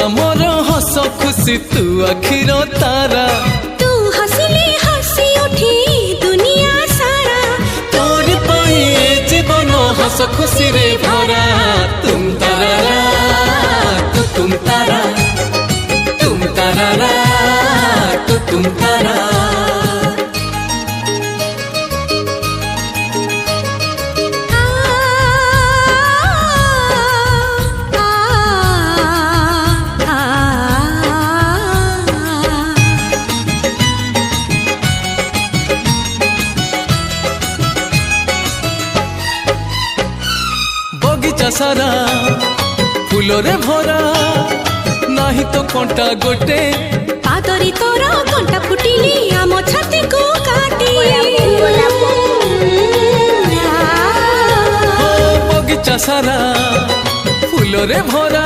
आमर हस खुशी तू आखिर तारा तू हसिले हसी उठी दुनिया सारा तोर पाई जीवन हस खुशी रे भरा तुम तारा तू तुम तारा तुम तारा तू तुम तारा बगीचा सारा फूलरे भरा नाही तो कंटा गोटे पादरी तोर कंटा फुटिली आम छाती को काटी बगीचा सारा फूलरे भरा